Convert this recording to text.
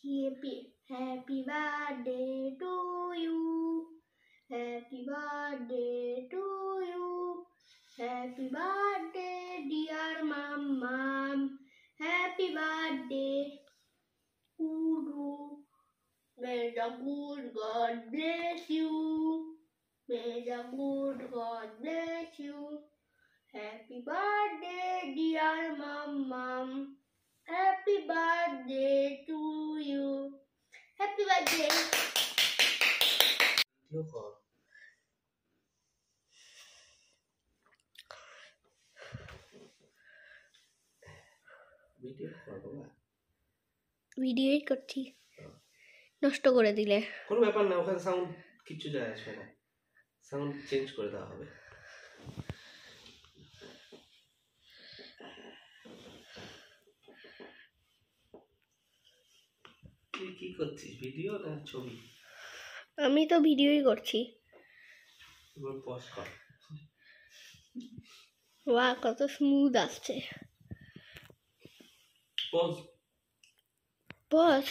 Happy birthday to you. Happy birthday to you. Happy birthday, dear mom. Happy birthday to you. May the good God bless you. May the good God bless you. Happy birthday, dear mom. Happy birthday to you. Happy birthday. ভিডিওই করছি নষ্ট করে দিলে কোনো ব্যাপার না ওখানে sound কিছু যায় আসবে না সাউন্ড চেঞ্জ করে দেওয়া হবে তুই কি করছিস ভিডিও না ছবি আমি তো ভিডিওই করছি এবার পজ কর বাহ কত স্মুথ আসছে পজ বস